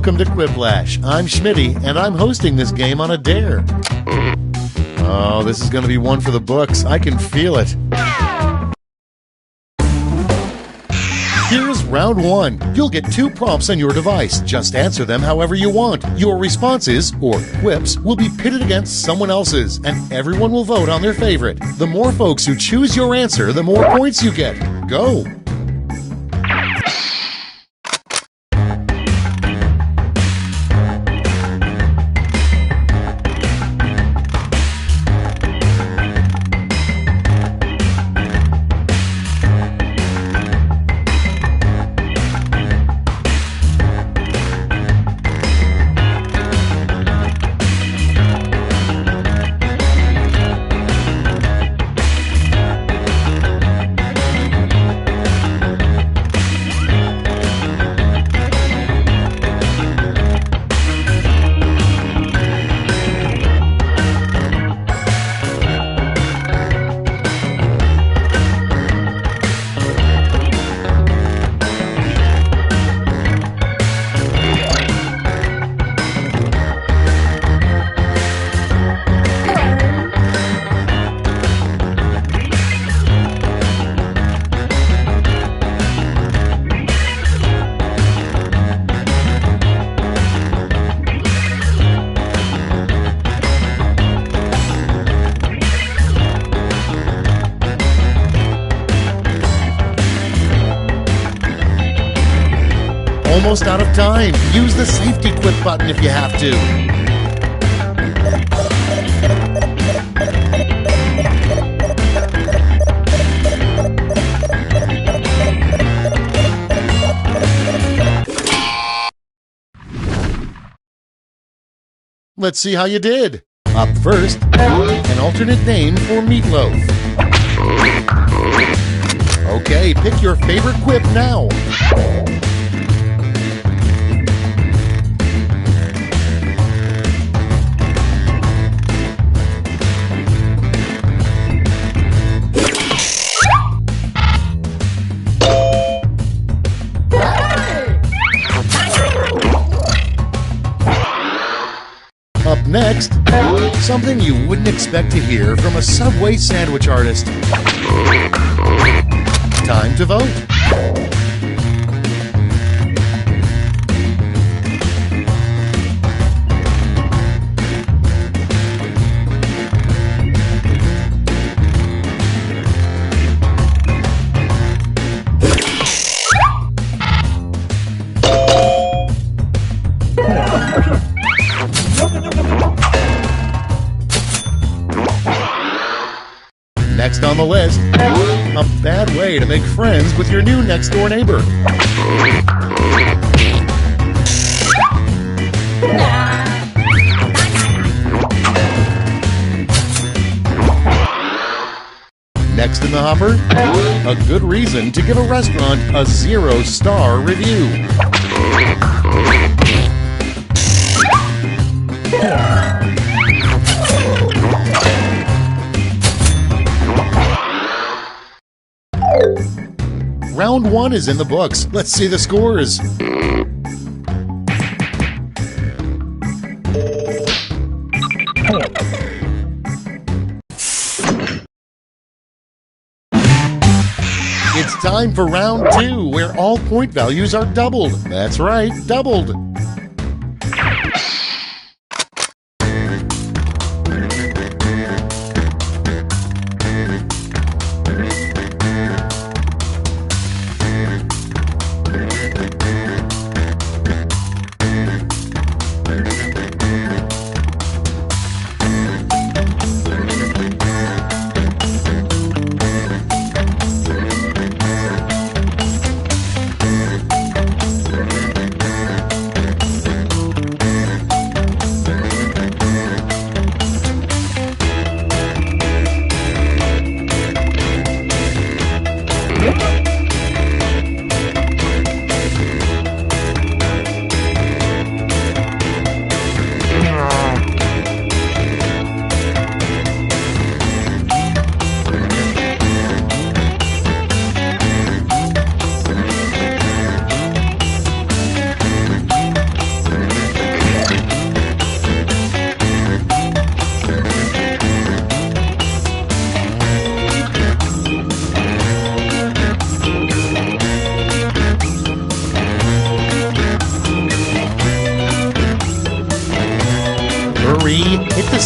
Welcome to Quiplash. I'm Schmitty, and I'm hosting this game on a dare. Oh, this is going to be one for the books. I can feel it. Here's round one. You'll get 2 prompts on your device. Just answer them however you want. Your responses, or quips, will be pitted against someone else's, and everyone will vote on their favorite. The more folks who choose your answer, the more points you get. Go! Almost out of time. Use the safety quit button if you have to. Let's see how you did. Up first, an alternate name for meatloaf. Okay, pick your favorite quip now. Up next, something you wouldn't expect to hear from a Subway sandwich artist. Time to vote. Next on the list, a bad way to make friends with your new next-door neighbor. Next in the hopper, a good reason to give a restaurant a 0-star review. Round one is in the books. Let's see the scores. It's time for round two, where all point values are doubled. That's right, doubled.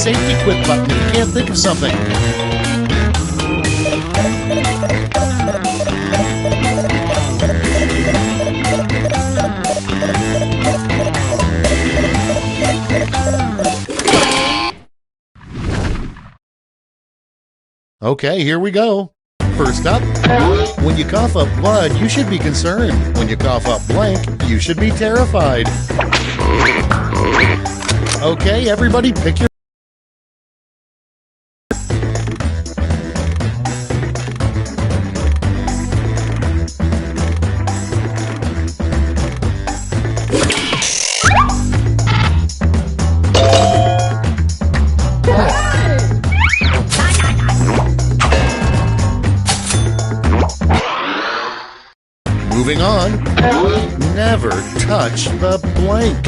safety quit button if you can't think of something. Okay, here we go. First up, when you cough up blood, you should be concerned. When you cough up blank, you should be terrified. Okay, everybody pick your... Moving on, never touch the blank.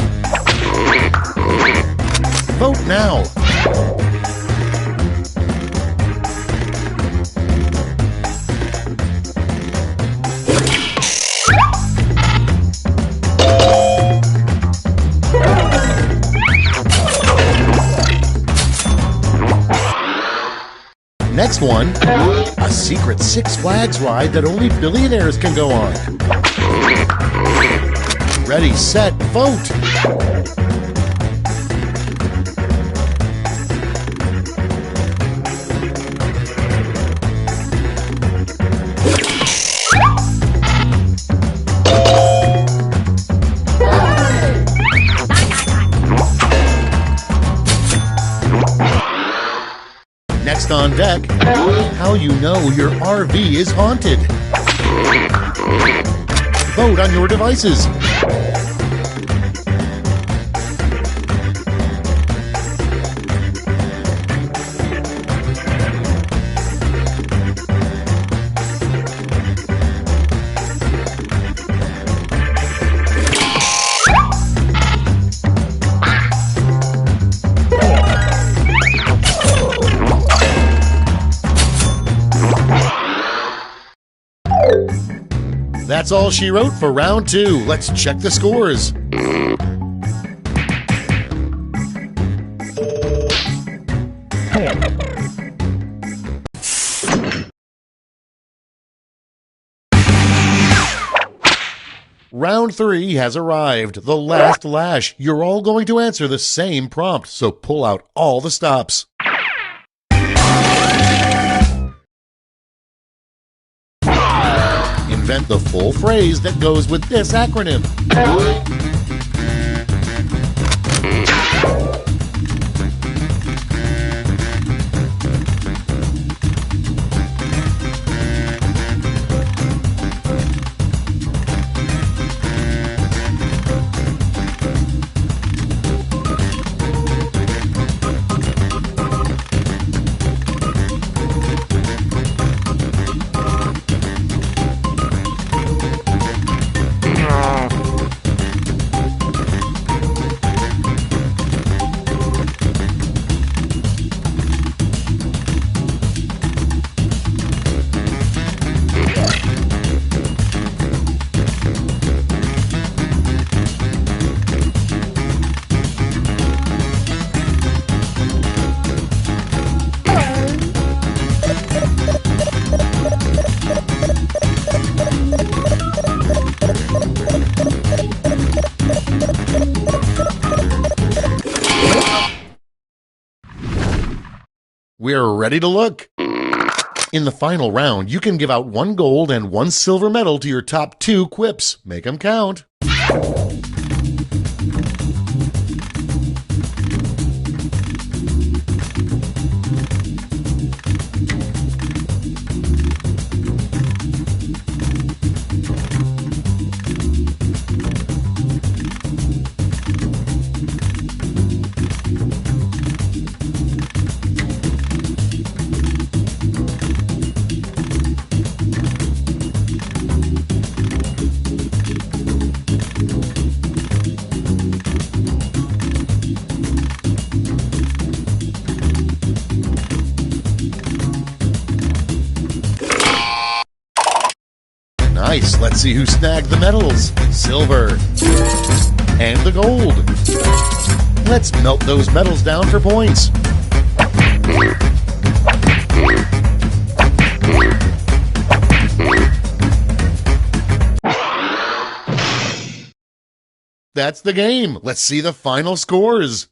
Vote now. Next one, a secret Six Flags ride that only billionaires can go on. Ready, set, vote! Next on deck, how you know your RV is haunted. Vote on your devices. That's all she wrote for round 2. Let's check the scores. Round 3 has arrived. The last lash. You're all going to answer the same prompt, so pull out all the stops. Invent the full phrase that goes with this acronym. We're ready to look. In the final round, you can give out 1 gold and 1 silver medal to your top 2 quips. Make them count. Nice. Let's see who snagged the medals. Silver. And the gold. Let's melt those medals down for points. That's the game. Let's see the final scores.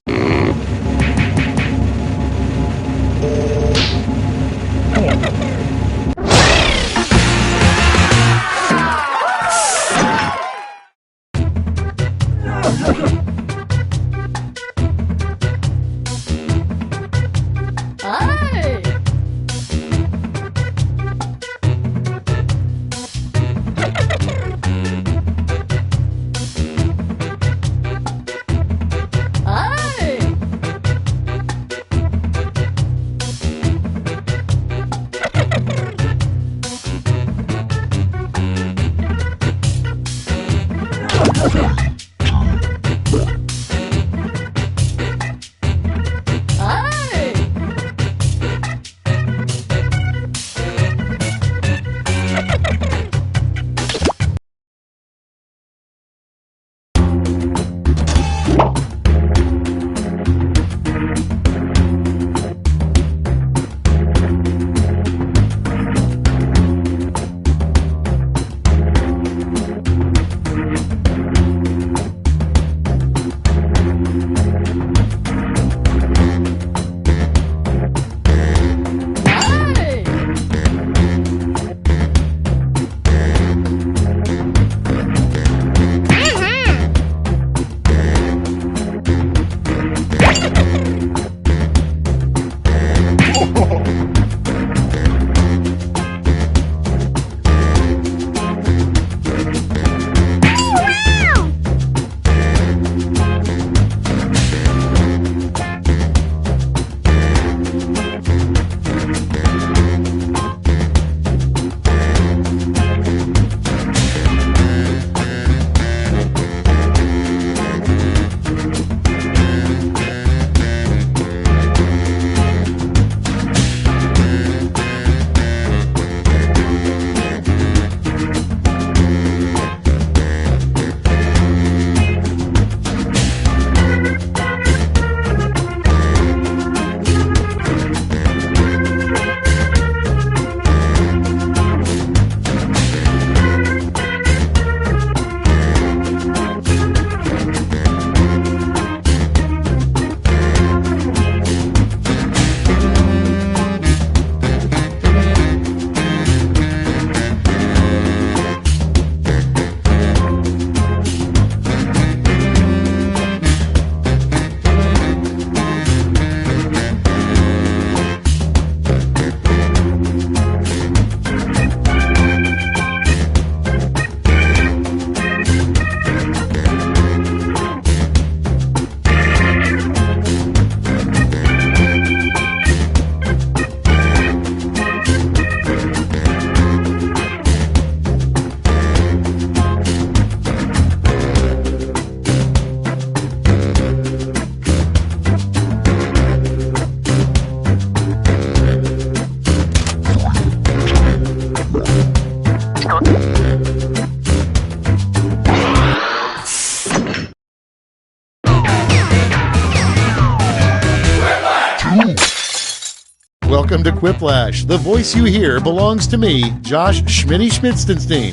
Welcome to Quiplash. The voice you hear belongs to me, Josh Schmitty Schmitzenstein.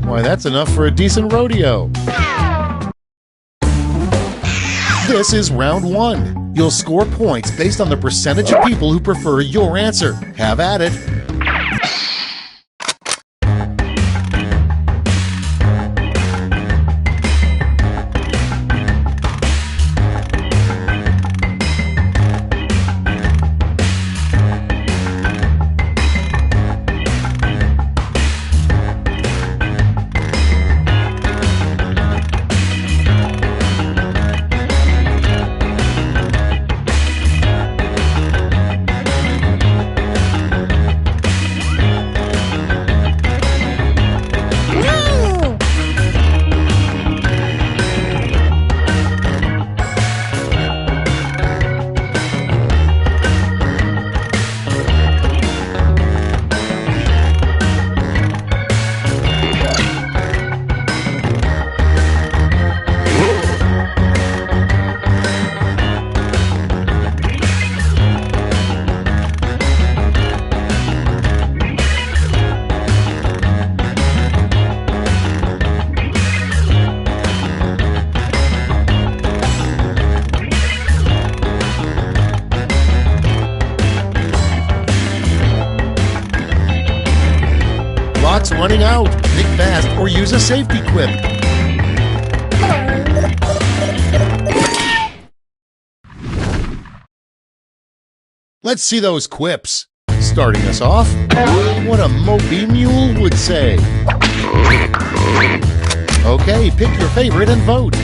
Why, that's enough for a decent rodeo. This is round one. You'll score points based on the percentage of people who prefer your answer. Have at it. clock's running out. Think fast or use a safety quip. Let's see those quips. Starting us off, what a mopey mule would say. Okay, pick your favorite and vote.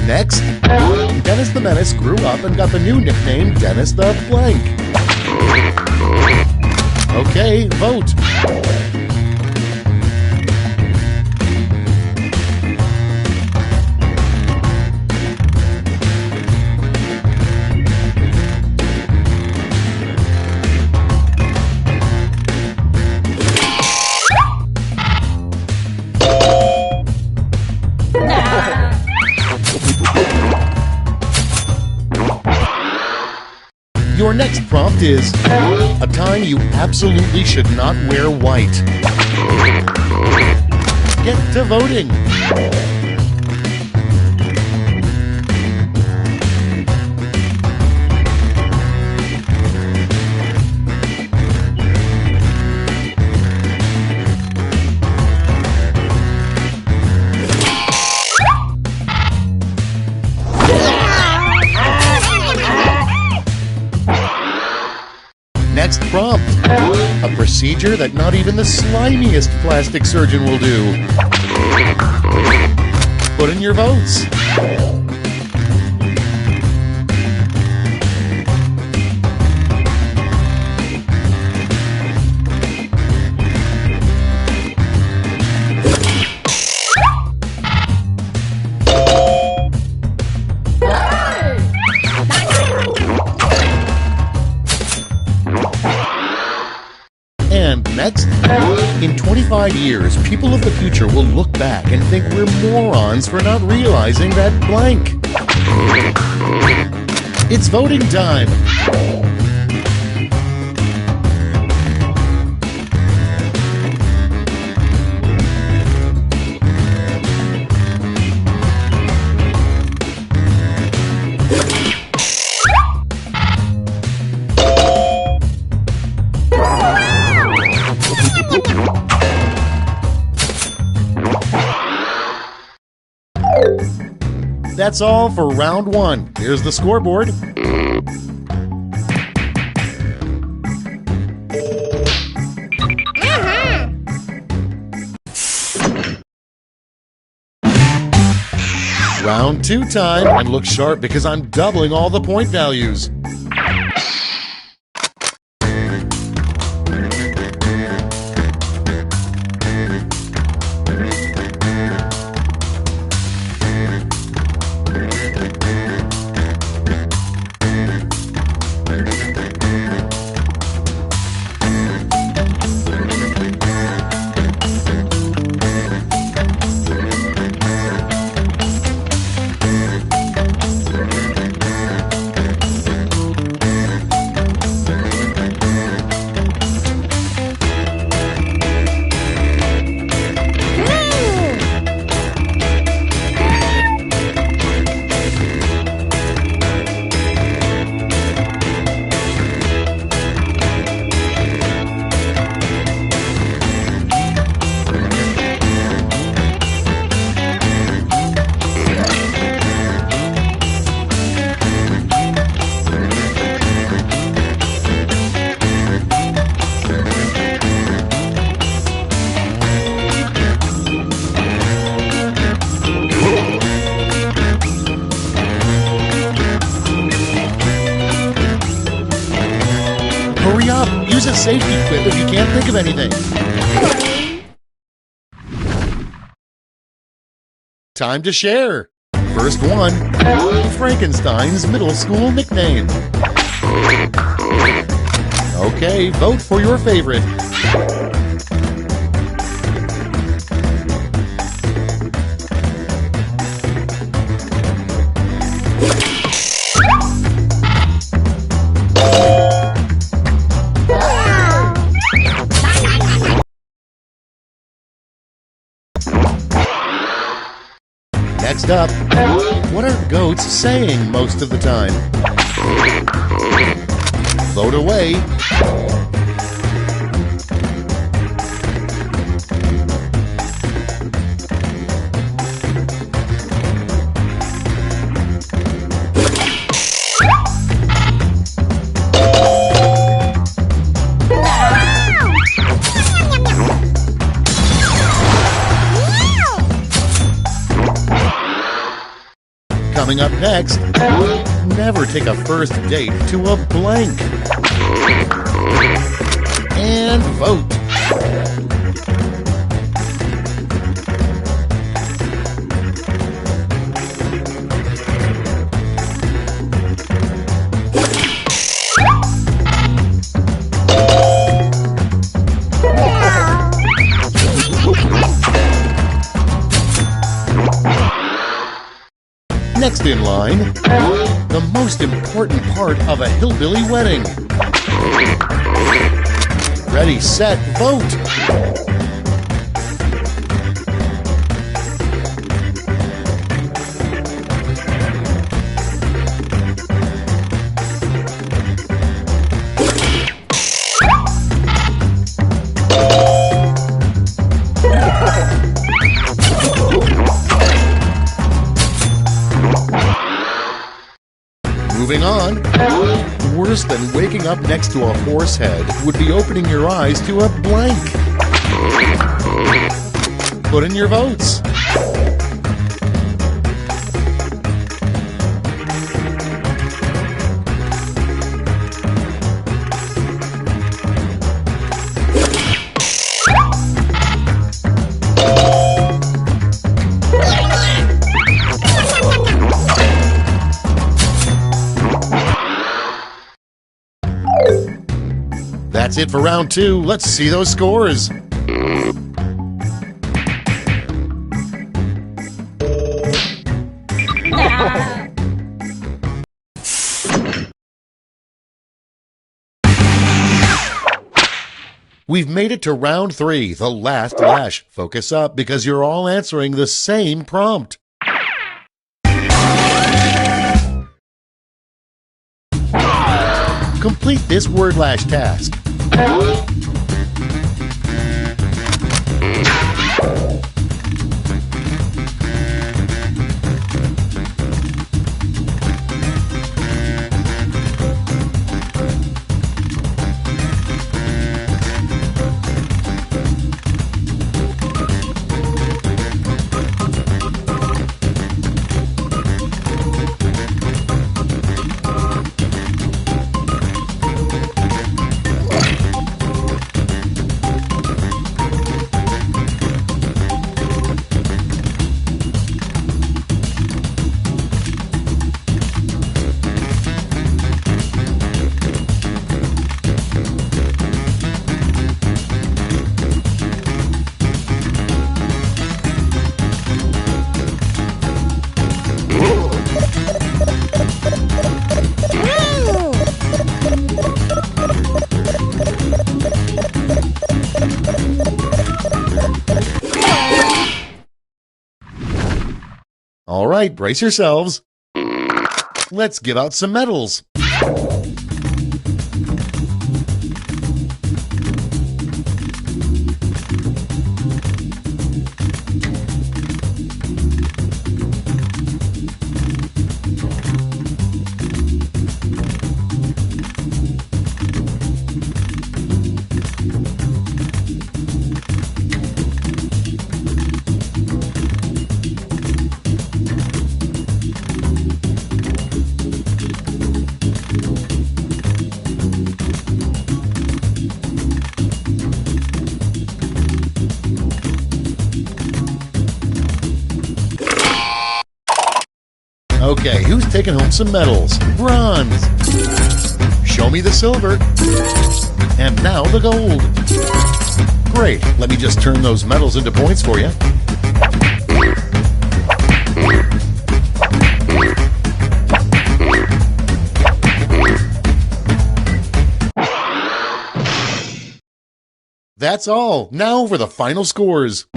Next, Dennis the Menace grew up and got the new nickname Dennis the Blank. Okay, vote. Your next prompt is a time you absolutely should not wear white. Get to voting. Next prompt, a procedure that not even the slimiest plastic surgeon will do. Put in your votes. And next, in 25 years, people of the future will look back and think we're morons for not realizing that blank. It's voting time. That's all for round one. Here's the scoreboard. Round two time, and look sharp because I'm doubling all the point values. Hurry up! Use a safety quip if you can't think of anything. Time to share. First one, Frankenstein's middle school nickname. Okay, vote for your favorite. Next up, what are goats saying most of the time? Vote away. Coming up next, never take a first date to a blank. And vote. Next in line, the most important part of a hillbilly wedding. Ready, set, vote! Moving on, worse than waking up next to a horse head would be opening your eyes to a blank. Put in your votes. That's it for round 2. Let's see those scores. We've made it to round 3, the last lash. Focus up because you're all answering the same prompt. Complete this word lash task. All right, brace yourselves. Let's give out some medals. Okay, who's taking home some medals? Bronze. Show me the silver. And now the gold. Great, let me just turn those medals into points for you. That's all. Now for the final scores.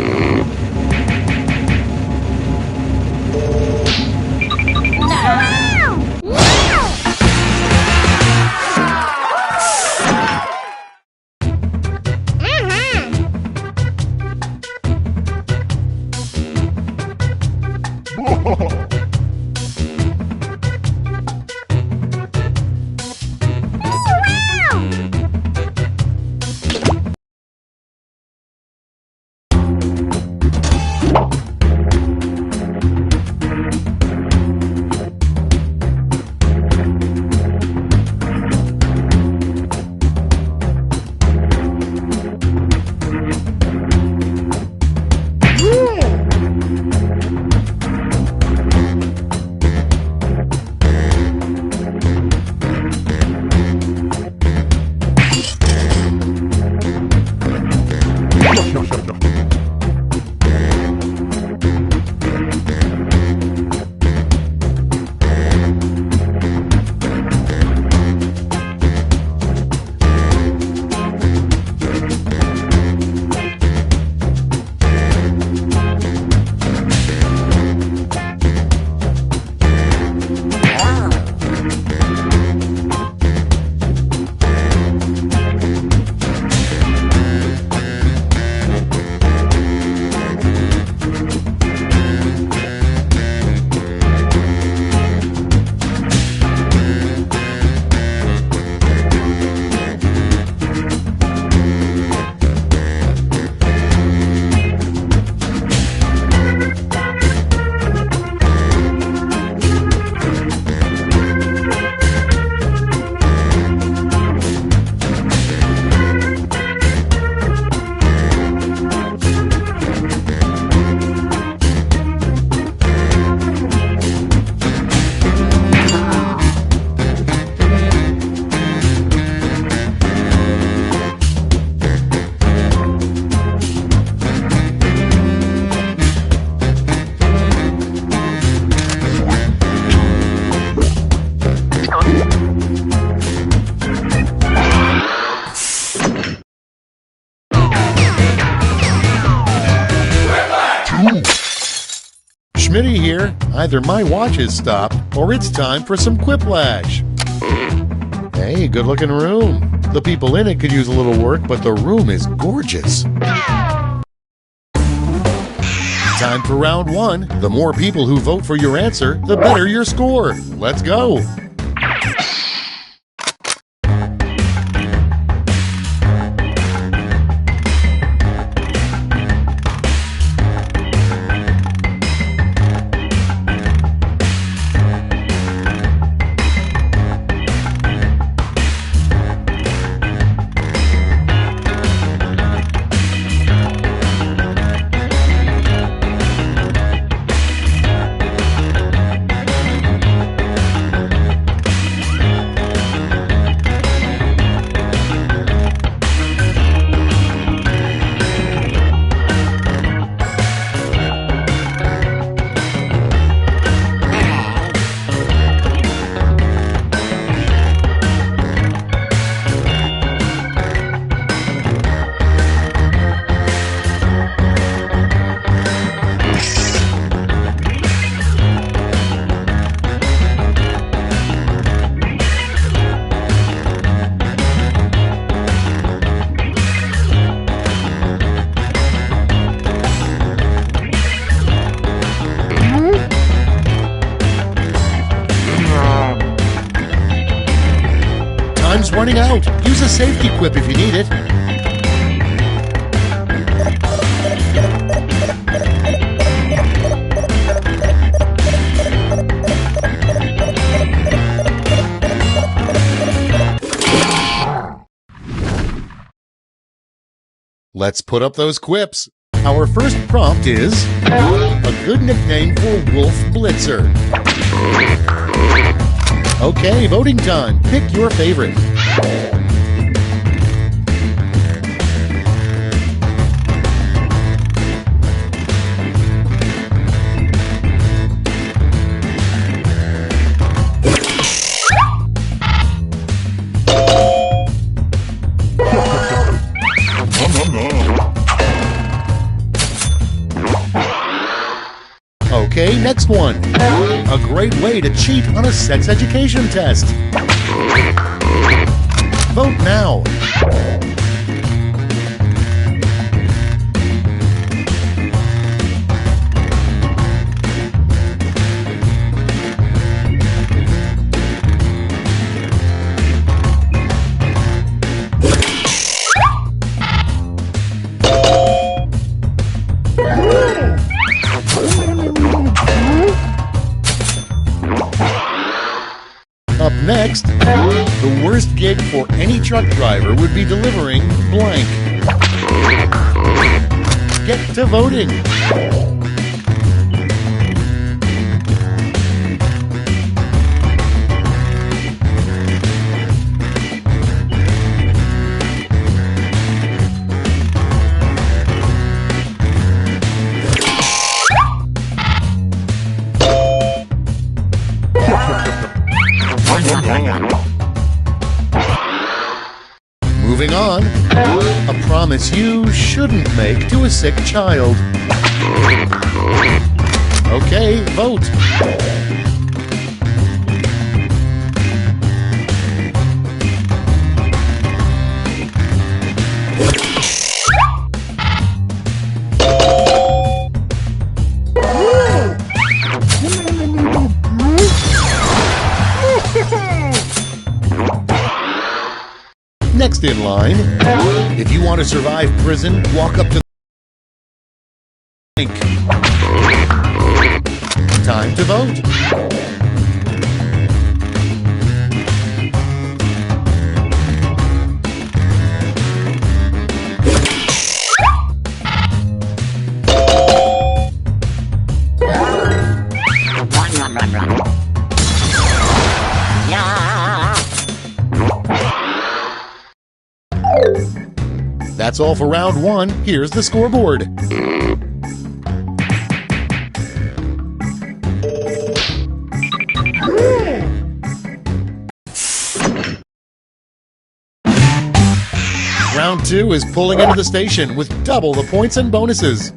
Schmitty here. Either my watch has stopped, or it's time for some quiplash. Hey, good-looking room. The people in it could use a little work, but the room is gorgeous. Time for round one. The more people who vote for your answer, the better your score. Let's go. Time's running out. Use a safety quip if you need it. Let's put up those quips. Our first prompt is a good nickname for Wolf Blitzer. Okay, voting time. Pick your favorite. Okay, next one. A great way to cheat on a sex education test. Vote now. first gig for any truck driver would be delivering blank. Get to voting. Moving on, a promise you shouldn't make to a sick child. Okay, vote. Next in line, if you want to survive prison, walk up to the bank. Time to vote. That's all for round one. Here's the scoreboard. Round two is pulling into the station with double the points and bonuses.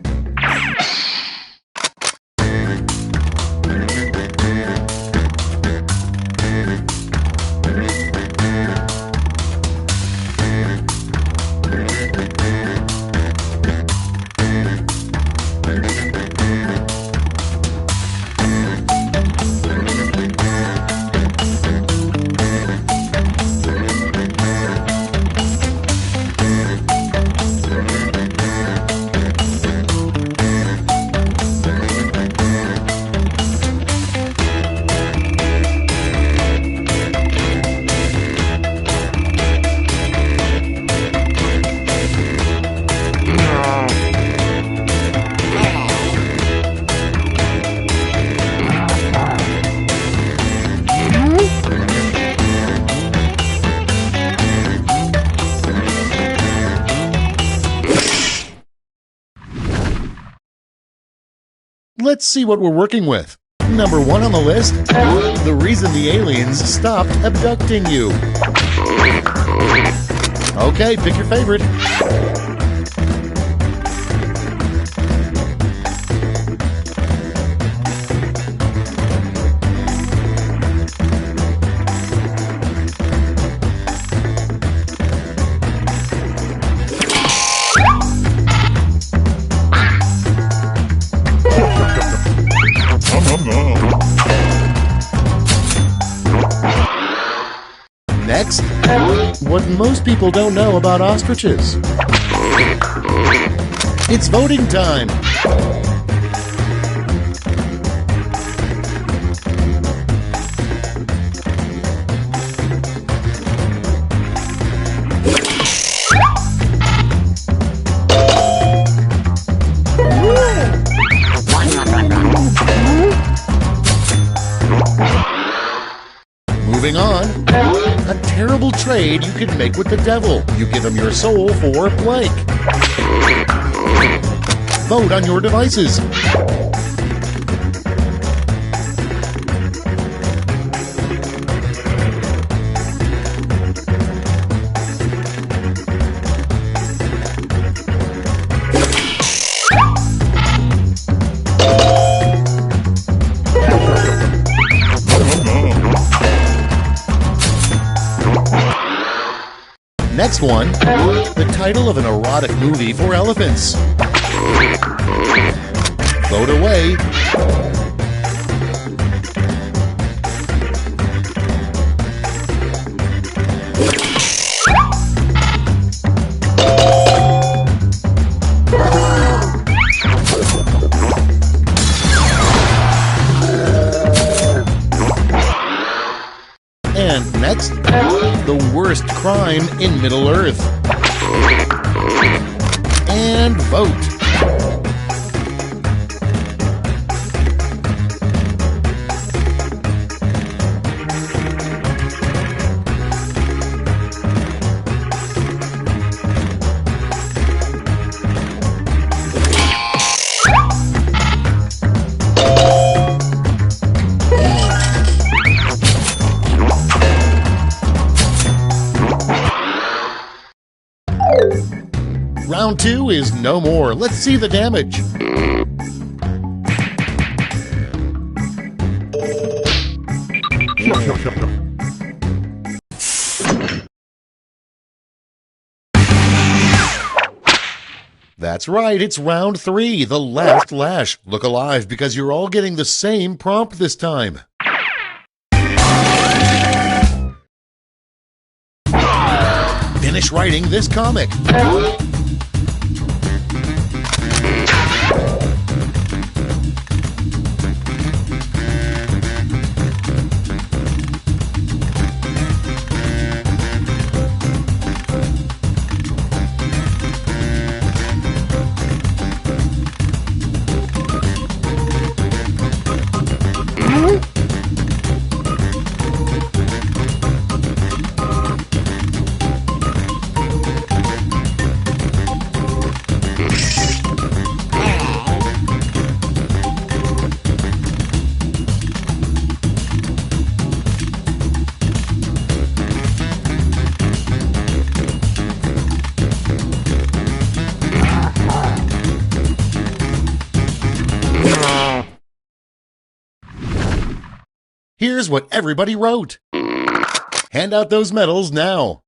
Let's see what we're working with. Number one on the list, the reason the aliens stopped abducting you. Okay, pick your favorite. Next, what most people don't know about ostriches. It's voting time. Moving on, a terrible trade you could make with the devil. You give him your soul for blank. Vote on your devices. Next one, the title of an erotic movie for elephants. Vote away. And next, the worst crime in Middle-earth. And vote. Round 2 is no more. Let's see the damage. That's right, it's round 3, the last lash. Look alive because you're all getting the same prompt this time. Finish writing this comic. Here's what everybody wrote. Hand out those medals now.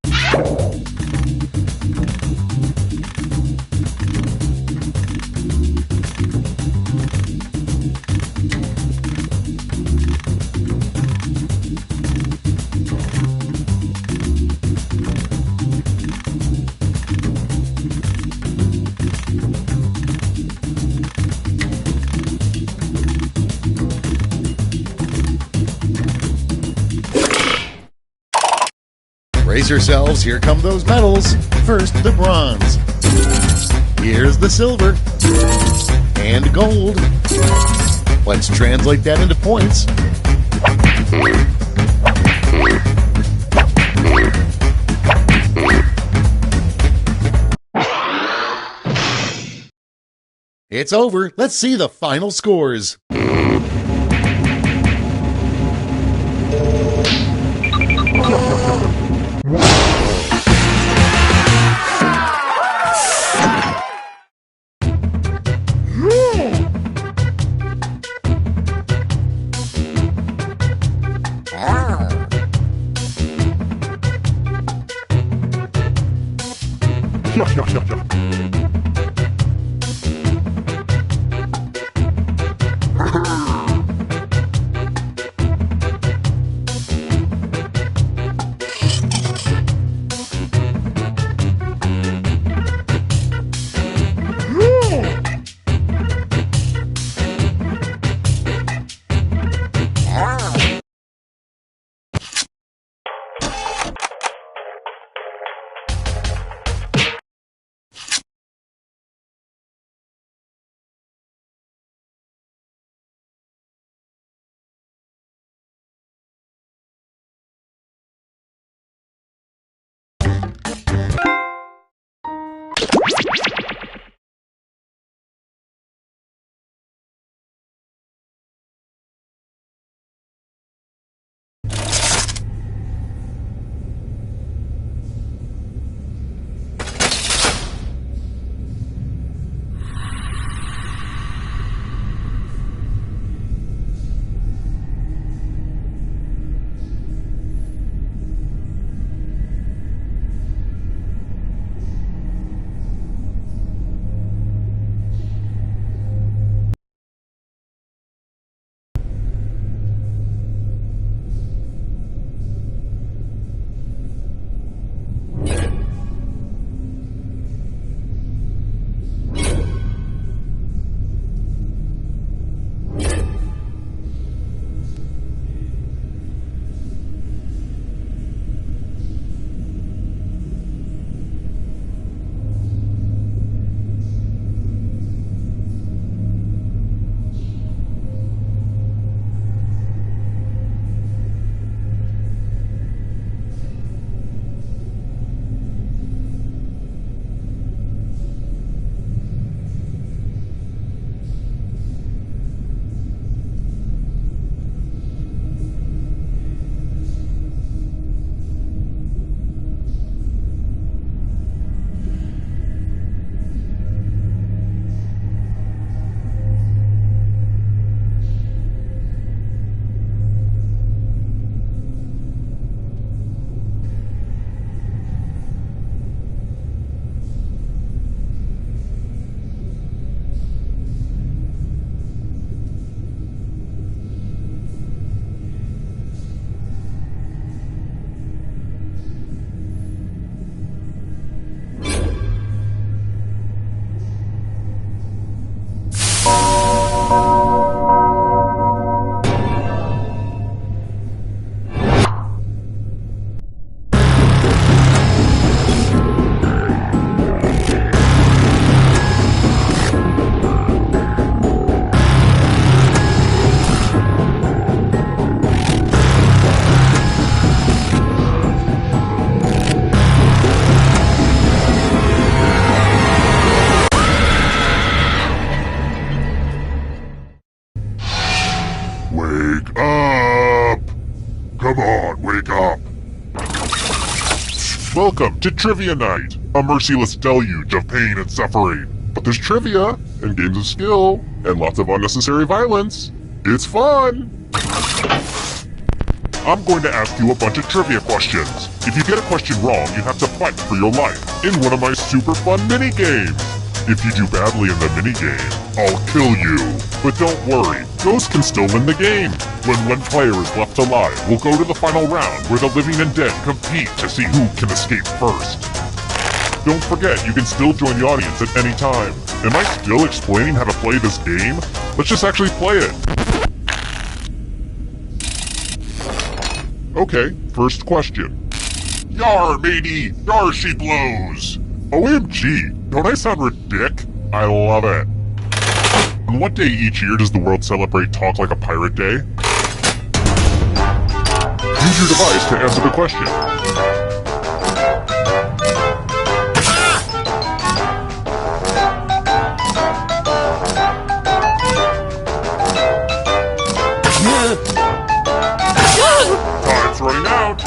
Brace yourselves, here come those medals. First, the bronze. Here's the silver. And gold. Let's translate that into points. It's over. Let's see the final scores. Welcome to Trivia Night, a merciless deluge of pain and suffering. But there's trivia, and games of skill, and lots of unnecessary violence. It's fun! I'm going to ask you a bunch of trivia questions. If you get a question wrong, you have to fight for your life in one of my super fun mini-games. If you do badly in the minigame, I'll kill you. But don't worry, ghosts can still win the game. When one player is left alive, we'll go to the final round where the living and dead compete to see who can escape first. Don't forget, you can still join the audience at any time. Am I still explaining how to play this game? Let's just actually play it. Okay, first question. Yar, matey! Yar, she blows! OMG, don't I sound ridic? I love it. On what day each year does the world celebrate Talk Like a Pirate Day? Use your device to answer the question. Time's running out.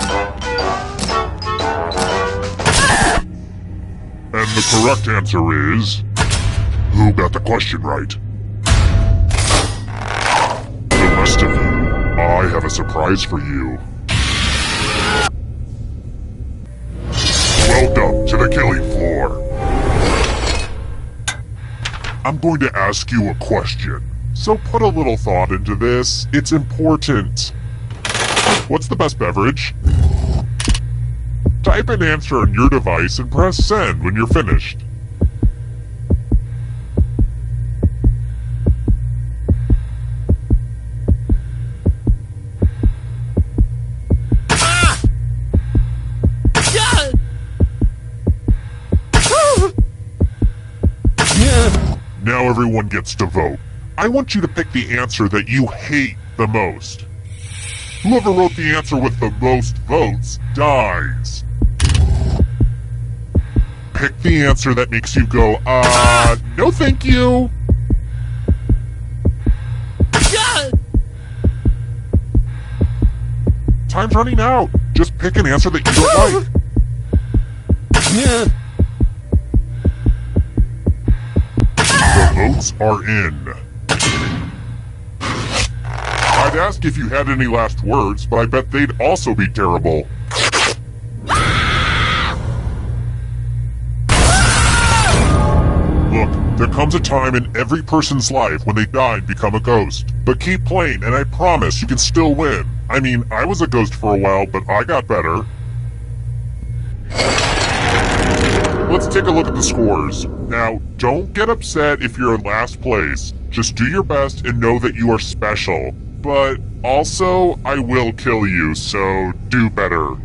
And the correct answer is... Who got the question right? The rest of you, I have a surprise for you. Welcome to the killing floor. I'm going to ask you a question, so put a little thought into this. It's important. What's the best beverage? Type an answer on your device and press send when you're finished. Now everyone gets to vote. I want you to pick the answer that you hate the most. Whoever wrote the answer with the most votes dies. Pick the answer that makes you go, no thank you. Time's running out. Just pick an answer that you don't like. The votes are in. I'd ask if you had any last words, but I bet they'd also be terrible. Look, there comes a time in every person's life when they die and become a ghost. But keep playing, and I promise you can still win. I mean, I was a ghost for a while, but I got better. Let's take a look at the scores. Now, don't get upset if you're in last place. Just do your best and know that you are special. But also, I will kill you, so do better.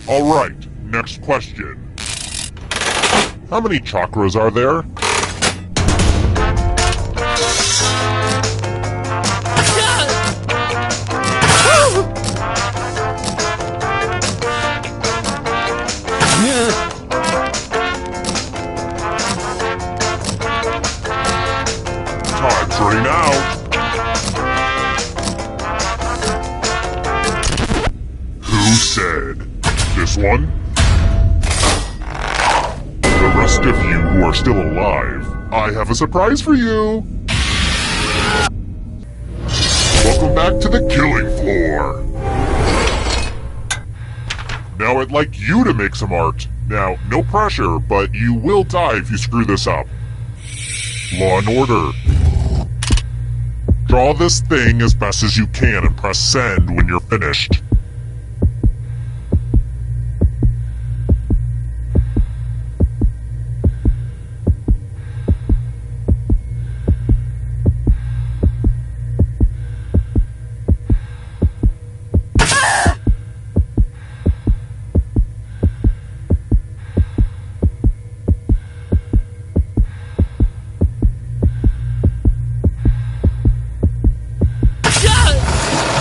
Alright, next question. How many chakras are there? Time's running out. Who said? This one? The rest of you who are still alive, I have a surprise for you. Welcome back to the killing floor. Now I'd like you to make some art. Now, no pressure, but you will die if you screw this up. Law and order. Draw this thing as best as you can and press send when you're finished.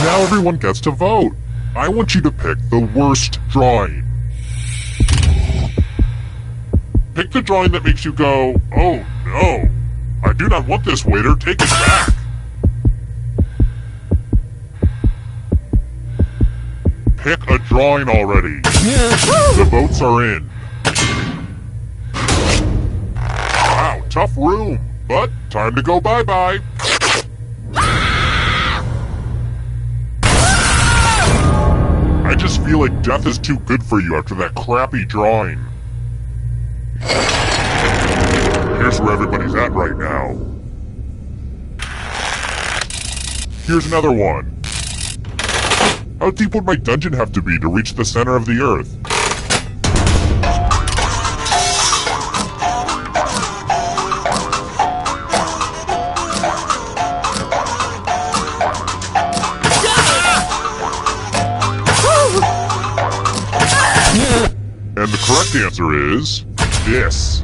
Now everyone gets to vote. I want you to pick the worst drawing. Pick the drawing that makes you go, oh no, I do not want this, waiter, take it back. Pick a drawing already. The votes are in. Wow, tough room, but time to go bye-bye. I just feel like death is too good for you after that crappy drawing. Here's where everybody's at right now. Here's another one. How deep would my dungeon have to be to reach the center of the earth? And the correct answer is this.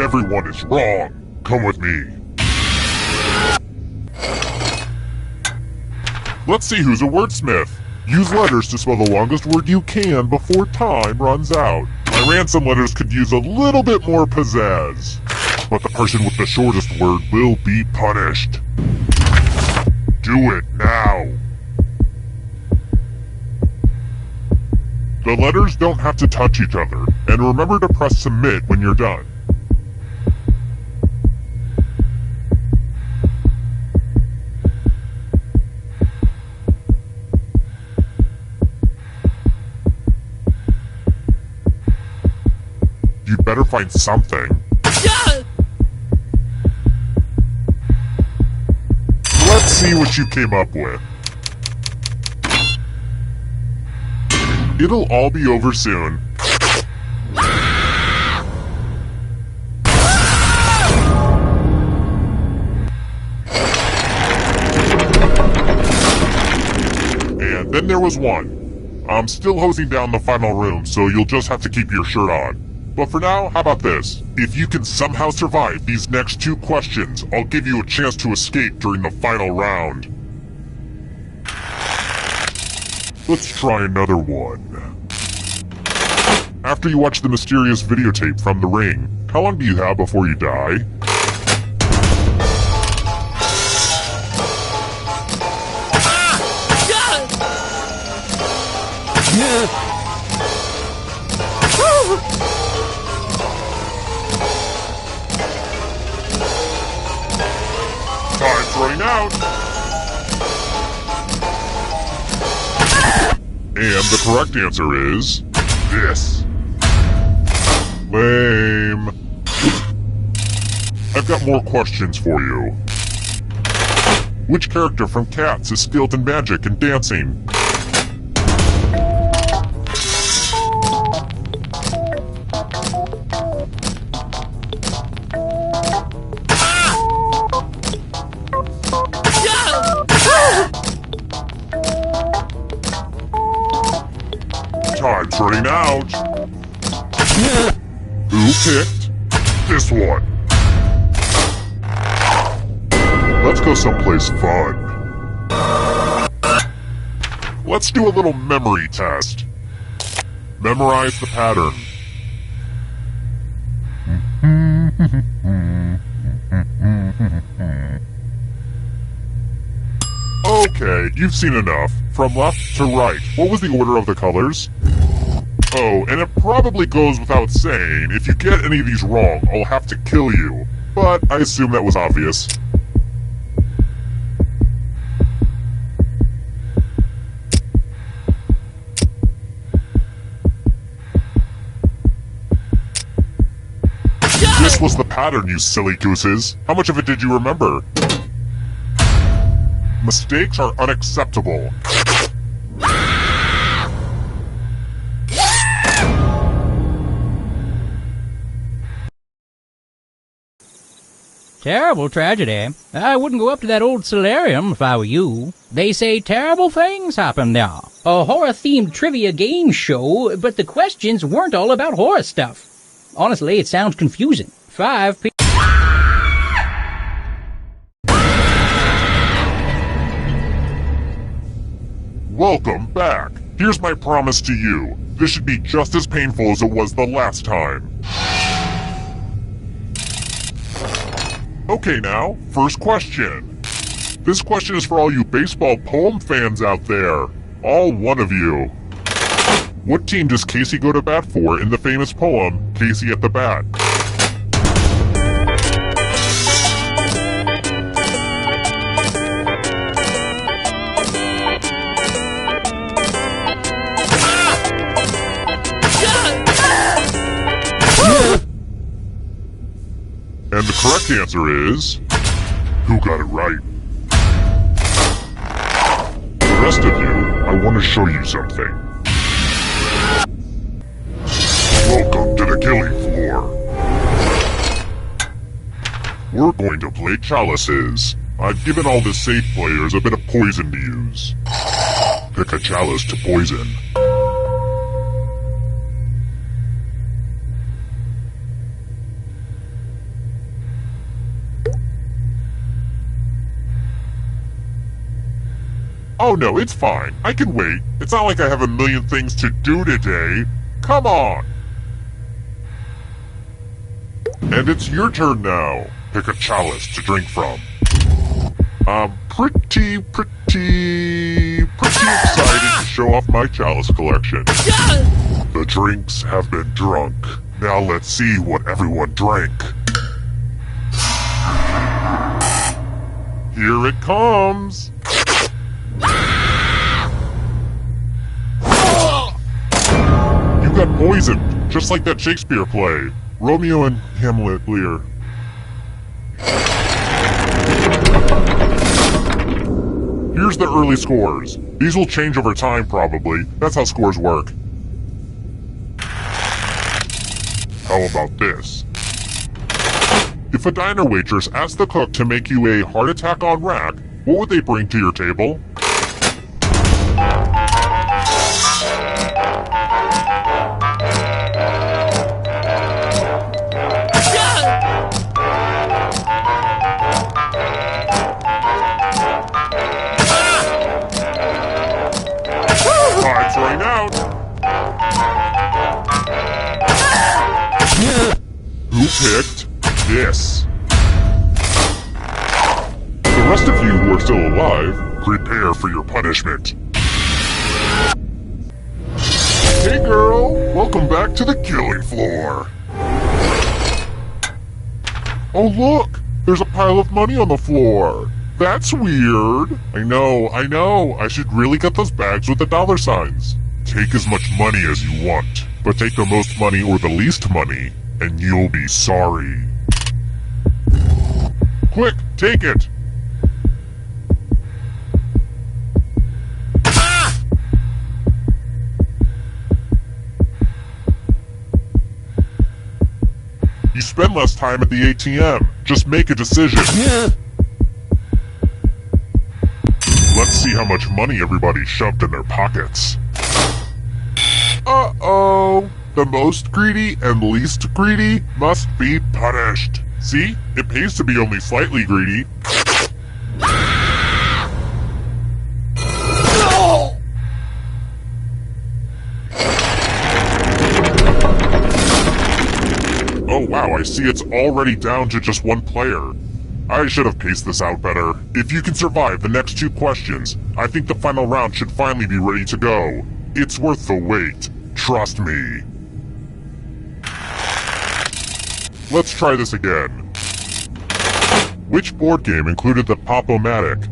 Everyone is wrong. Come with me. Let's see who's a wordsmith. Use letters to spell the longest word you can before time runs out. My ransom letters could use a little bit more pizzazz. But the person with the shortest word will be punished. Do it now. The letters don't have to touch each other, and remember to press submit when you're done. You better find something. Let's see what you came up with. It'll all be over soon. And then there was one. I'm still hosing down the final room, so you'll just have to keep your shirt on. But for now, how about this? If you can somehow survive these next 2 questions, I'll give you a chance to escape during the final round. Let's try another one. After you watch the mysterious videotape from the ring, how long do you have before you die? Time's running out! And the correct answer is this. Lame. I've got more questions for you. Which character from Cats is skilled in magic and dancing? Time's running out. Who picked this one? Let's go someplace fun. Let's do a little memory test. Memorize the pattern. Okay, you've seen enough. From left to right, what was the order of the colors? Oh, and it probably goes without saying, if you get any of these wrong, I'll have to kill you. But I assume that was obvious. This was the pattern, you silly gooses. How much of it did you remember? Mistakes are unacceptable. Terrible tragedy. I wouldn't go up to that old solarium if I were you. They say terrible things happen there. A horror-themed trivia game show, but the questions weren't all about horror stuff. Honestly, it sounds confusing. 5 people... Welcome back. Here's my promise to you. This should be just as painful as it was the last time. Okay now, first question. This question is for all you baseball poem fans out there. All one of you. What team does Casey go to bat for in the famous poem, Casey at the Bat? And the correct answer is... Who got it right? The rest of you, I want to show you something. Welcome to the killing floor. We're going to play chalices. I've given all the safe players a bit of poison to use. Pick a chalice to poison. Oh no, it's fine. I can wait. It's not like I have a million things to do today. Come on! And it's your turn now. Pick a chalice to drink from. I'm pretty excited to show off my chalice collection. The drinks have been drunk. Now let's see what everyone drank. Here it comes! You got poisoned, just like that Shakespeare play, Romeo and Hamlet Lear. Here's the early scores. These will change over time, probably. That's how scores work. How about this? If a diner waitress asked the cook to make you a heart attack on rack, what would they bring to your table? Time's running out. Who picked this? The rest of you who are still alive, prepare for your punishment. Hey girl, welcome back to the killing floor. Oh look, there's a pile of money on the floor. That's weird. I know, I should really get those bags with the dollar signs. Take as much money as you want, but take the most money or the least money, and you'll be sorry. Quick, take it! You spend less time at the ATM. Just make a decision. Let's see how much money everybody shoved in their pockets. Uh-oh. The most greedy and least greedy must be punished. See? It pays to be only slightly greedy. Oh wow, I see it's already down to just one player. I should have paced this out better. If you can survive the next 2 questions, I think the final round should finally be ready to go. It's worth the wait. Trust me. Let's try this again. Which board game included the Pop-O-Matic?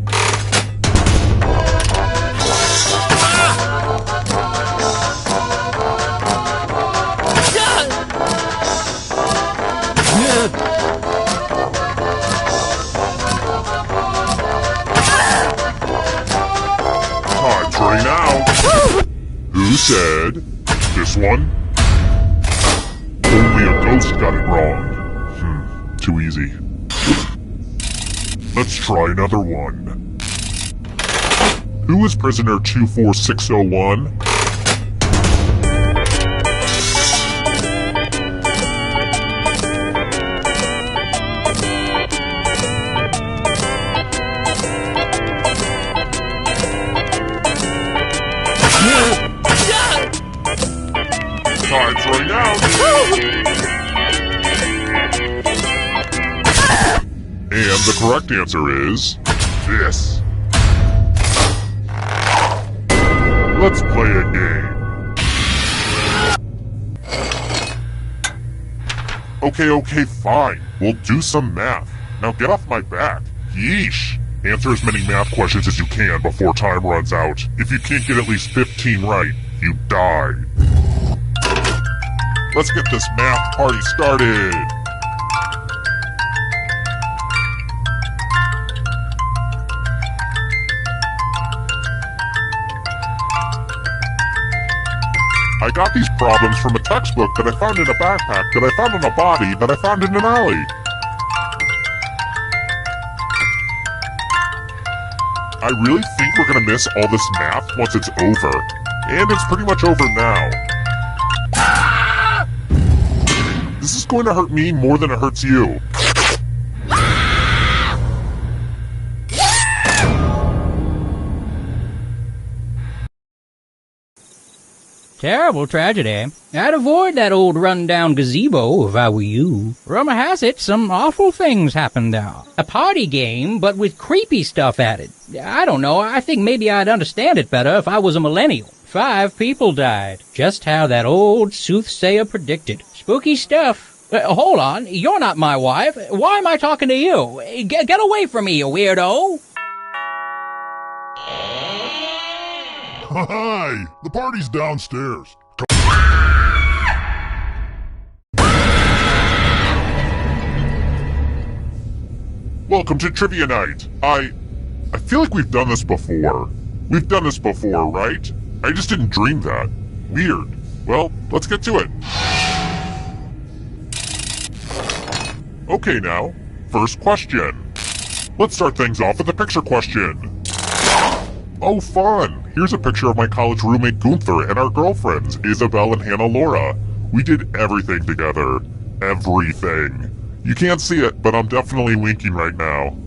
Time's running out. Who said this one? Only a ghost got it wrong. Too easy. Let's try another one. Who is prisoner 24601? Time's running out. And the correct answer is this. Let's play a game. Okay, fine. We'll do some math. Now get off my back. Yeesh. Answer as many math questions as you can before time runs out. If you can't get at least 15 right, you die. Let's get this math party started. I got these problems from a textbook that I found in a backpack that I found in a body that I found in an alley. I really think we're gonna miss all this math once it's over. And it's pretty much over now. This is going to hurt me more than it hurts you. Terrible tragedy. I'd avoid that old run-down gazebo if I were you. Rumor has it some awful things happened there. A party game, but with creepy stuff added. I don't know, I think maybe I'd understand it better if I was a millennial. 5 people died. Just how that old soothsayer predicted. Spooky stuff. Hold on, you're not my wife. Why am I talking to you? Get away from me, you weirdo! Hi! The party's downstairs. Welcome to Trivia Night. I feel like we've done this before. We've done this before, right? I just didn't dream that. Weird. Well, let's get to it. Okay now, first question. Let's start things off with a picture question. Oh, fun! Here's a picture of my college roommate Gunther and our girlfriends, Isabel and Hannah Laura. We did everything together. Everything. You can't see it, but I'm definitely winking right now.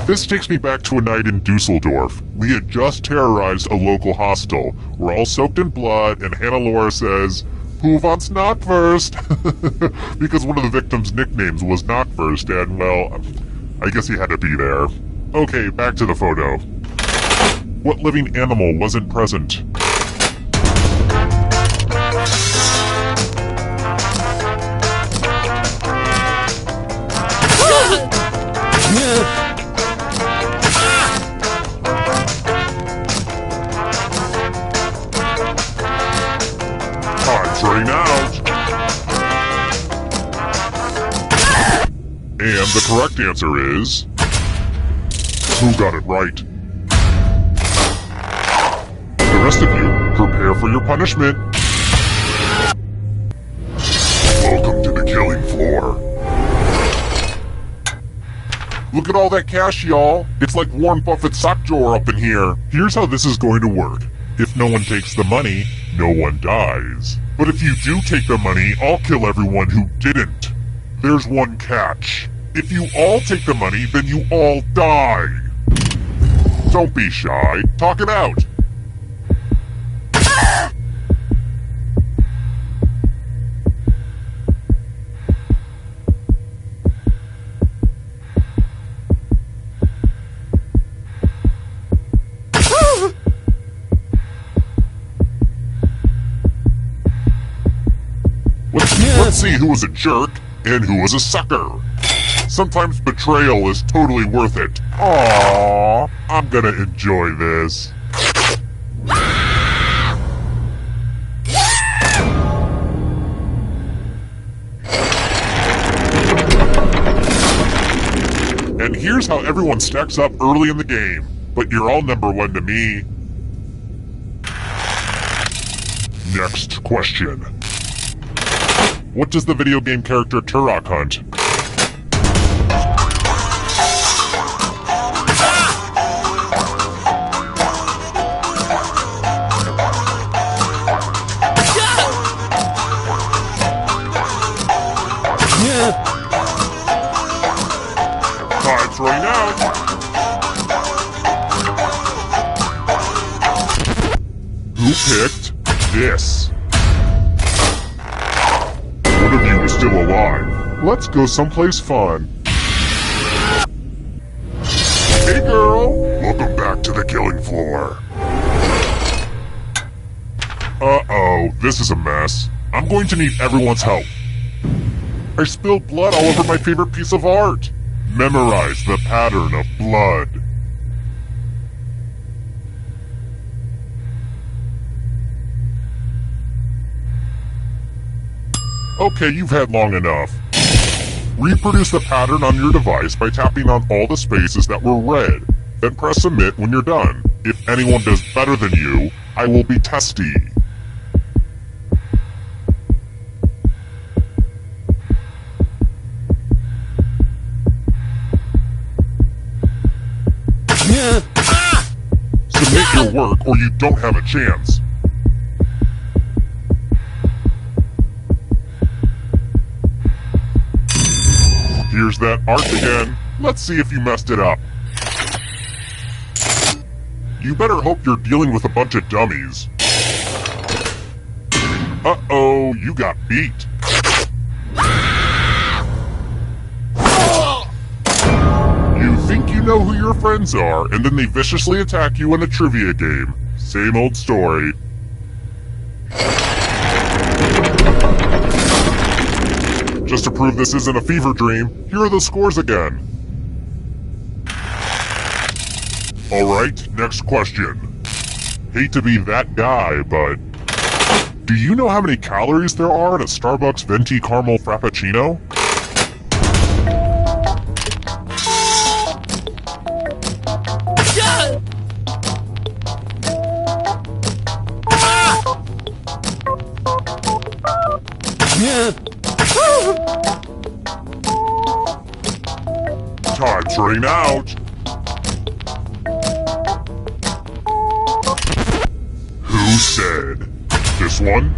This takes me back to a night in Dusseldorf. We had just terrorized a local hostel. We're all soaked in blood, and Hannah Laura says, "Who wants Knockwurst?" Because one of the victims' nicknames was Knockwurst, and well, I guess he had to be there. Okay, back to the photo. What living animal wasn't present? Time's running out. And the correct answer is... Who got it right? The rest of you, prepare for your punishment. Welcome to the killing floor. Look at all that cash, y'all. It's like Warren Buffett's sock drawer up in here. Here's how this is going to work. If no one takes the money, no one dies. But if you do take the money, I'll kill everyone who didn't. There's one catch. If you all take the money, then you all die. Don't be shy. Talk it out. Let's see who was a jerk and who was a sucker. Sometimes betrayal is totally worth it. Aww, I'm gonna enjoy this. And here's how everyone stacks up early in the game, but you're all number 1 to me. Next question. What does the video game character Turok hunt? Time's running out. Who picked this? One of you is still alive. Let's go someplace fun. Hey girl, welcome back to the killing floor. Uh-oh, this is a mess. I'm going to need everyone's help. I spilled blood all over my favorite piece of art. Memorize the pattern of blood. Okay, you've had long enough. Reproduce the pattern on your device by tapping on all the spaces that were red. Then press submit when you're done. If anyone does better than you, I will be testy. Submit your work or you don't have a chance. Here's that art again. Let's see if you messed it up. You better hope you're dealing with a bunch of dummies. Uh-oh, you got beat. You think you know who your friends are, and then they viciously attack you in a trivia game. Same old story. Just to prove this isn't a fever dream, here are the scores again. Alright, next question. Hate to be that guy, but do you know how many calories there are in a Starbucks Venti Caramel Frappuccino? Time's running out. Who said? This one?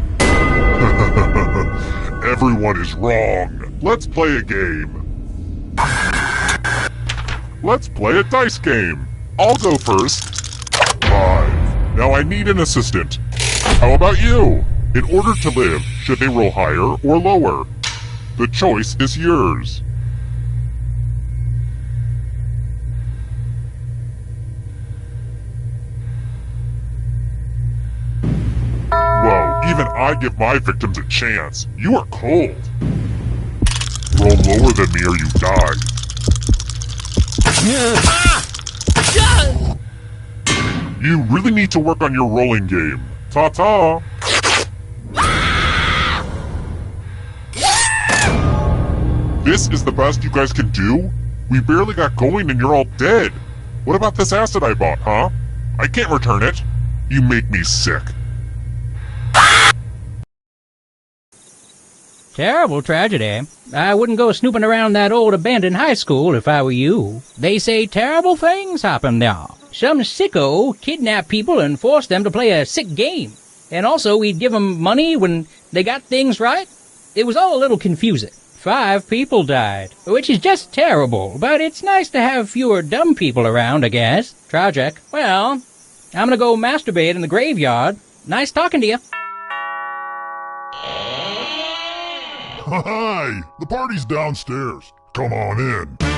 Everyone is wrong. Let's play a game. Let's play a dice game. I'll go first. 5. Now I need an assistant. How about you? In order to live, should they roll higher or lower? The choice is yours. Whoa, even I give my victims a chance. You are cold. Roll lower than me or you die. You really need to work on your rolling game. Ta-ta! This is the best you guys can do? We barely got going and you're all dead. What about this acid I bought, huh? I can't return it. You make me sick. Terrible tragedy. I wouldn't go snooping around that old abandoned high school if I were you. They say terrible things happen there. Some sicko kidnapped people and forced them to play a sick game. And also we'd give them money when they got things right. It was all a little confusing. 5 people died, which is just terrible, but it's nice to have fewer dumb people around, I guess. Tragic. Well, I'm gonna go masturbate in the graveyard. Nice talking to you. Hi, the party's downstairs. Come on in.